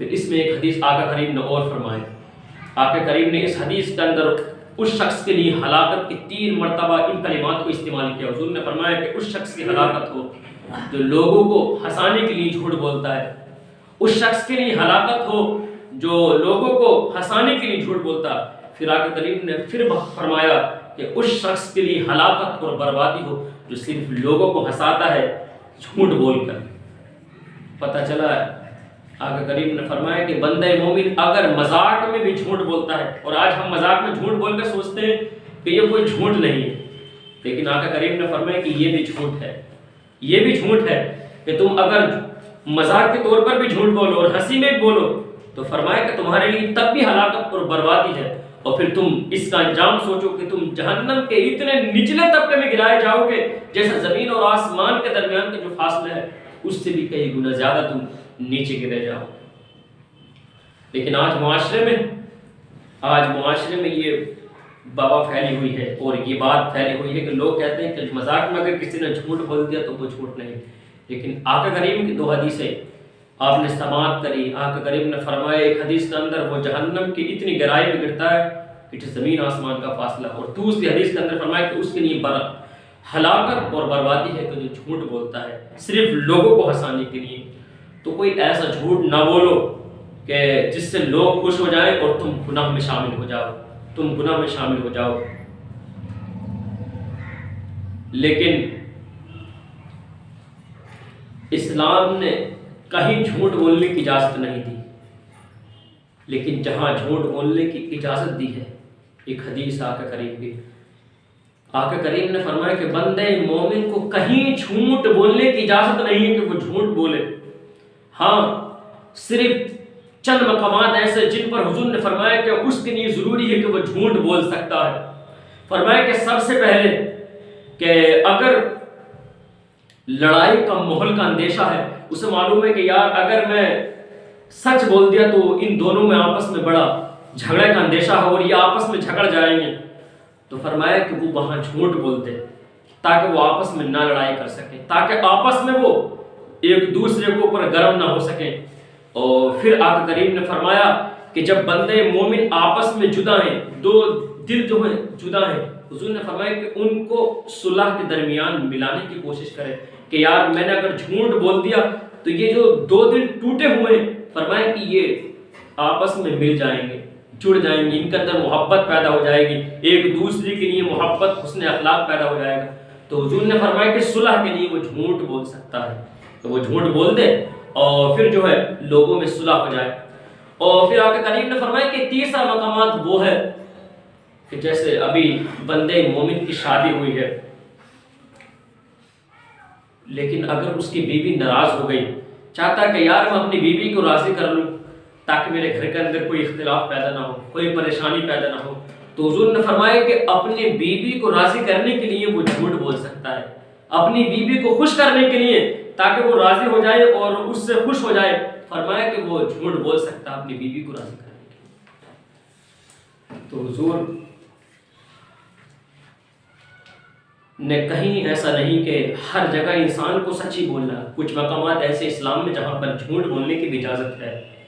फिर इसमें एक हदीस आका करीम ने और फरमाए, आका करीम ने इस हदीस के अंदर उस शख्स के लिए हलाकत की 3 मरतबा इन कलिमात को इस्तेमाल किया। हुज़ूर ने फरमाया कि उस शख्स की हलाकत हो जो लोगों को हंसाने के लिए झूठ बोलता है, उस शख्स के लिए हलाकत हो जो लोगों को हंसाने के लिए झूठ बोलता है। फिर आका करीम ने फिर फरमाया कि उस शख्स के लिए हलाकत और बर्बादी हो जो सिर्फ लोगों को हंसाता है झूठ बोलकर। पता चला आका करीम ने फरमाया कि बंदे मोमिन अगर मजाक में भी झूठ बोलता है, और आज हम मजाक में झूठ बोलकर सोचते हैं कि ये कोई झूठ नहीं है, लेकिन आका करीम ने फरमाया कि ये भी झूठ है। ये भी झूठ है कि तुम अगर मजाक के तौर पर भी झूठ बोलो और हंसी में भी बोलो तो फरमाया कि तुम्हारे लिए तब भी हलाकत और बर्बादी है, और फिर तुम इसका अंजाम सोचो कि तुम जहन्नम के इतने निचले तबके में गिराए जाओगे जैसा जमीन और आसमान के दरमियान का जो फासला है उससे भी कई गुना ज्यादा तुम नीचे गिरे जाओ। लेकिन आज मुआशरे में ये बाबा फैली हुई है और ये बात फैली हुई है कि लोग कहते हैं कि मजाक में अगर किसी ने झूठ बोल दिया तो वो झूठ नहीं। लेकिन आका करीम की 2 हदीसें आपने समाअत करी। आका करीम ने फरमाया एक हदीस के अंदर वो जहन्नम की इतनी गहराई में गिरता है कि ज़मीन आसमान का फासला, और दूसरी हदीस के अंदर फरमाया कि उसके लिए हलाकत और बर्बादी है कि जो झूठ बोलता है सिर्फ लोगों को हंसाने के लिए। तो कोई ऐसा झूठ ना बोलो कि जिससे लोग खुश हो जाएं और तुम गुनाह में शामिल हो जाओ। लेकिन इस्लाम ने कहीं झूठ बोलने की इजाज़त नहीं दी, लेकिन जहां झूठ बोलने की इजाज़त दी है, एक हदीस आका करीम ने फरमाया कि बंदे मोमिन को कहीं झूठ बोलने की इजाज़त नहीं है कि वो झूठ बोले। हाँ, सिर्फ चंद मकामात ऐसे जिन पर हुजूर ने फरमाया कि उसके लिए ज़रूरी है कि वो झूठ बोल सकता है। फरमाया कि सबसे पहले कि अगर लड़ाई का माहौल का अंदेशा है, उसे मालूम है कि यार अगर मैं सच बोल दिया तो इन दोनों में आपस में बड़ा झगड़े का अंदेशा है और ये आपस में झगड़ जाएंगे, तो फरमाया कि वो वहाँ झूठ बोलते ताकि वो आपस में ना लड़ाई कर सके, ताकि आपस में वो एक दूसरे के ऊपर गर्म ना हो सके। और फिर आका करीम ने फरमाया कि जब बंदे मोमिन आपस में जुदा हैं, 2 दिल जो है जुदा हैं, हुजूर ने फरमाया कि उनको सुलह के दरमियान मिलाने की कोशिश करें कि यार मैंने अगर झूठ बोल दिया तो ये जो 2 दिल टूटे हुए हैं, फरमाया कि ये आपस में मिल जाएंगे, जुड़ जाएंगे, इनके अंदर मोहब्बत पैदा हो जाएगी, एक दूसरे के लिए मोहब्बत हुस्न अखलाक पैदा हो जाएगा। तो हुजूर ने फरमाया कि सुलह के लिए वो झूठ बोल सकता है, तो वो झूठ बोल दे और फिर जो है लोगों में सुलह हो जाए। और फिर आका करीम ने फरमाया कि तीसरा मकामात वो है कि जैसे अभी बंदे मोमिन की शादी हुई है, लेकिन अगर उसकी बीवी नाराज हो गई, चाहता है कि यार मैं अपनी बीवी को राजी कर लूं ताकि मेरे घर के अंदर कोई इख्तिलाफ पैदा ना हो, कोई परेशानी पैदा ना हो, तो हुजूर ने फरमाया कि अपनी बीवी को राजी करने के लिए वो झूठ बोल सकता है, अपनी बीवी को खुश करने के लिए ताकि वो राजी हो जाए और उससे खुश हो जाए। फरमाया कि वो झूठ बोल सकता है अपनी बीवी को राजी करने के लिए। तो हुजूर ने कहीं ऐसा नहीं कि हर जगह इंसान को सच्ची बोलना, कुछ मकामात ऐसे इस्लाम में जहाँ पर झूठ बोलने की भी इजाज़त है।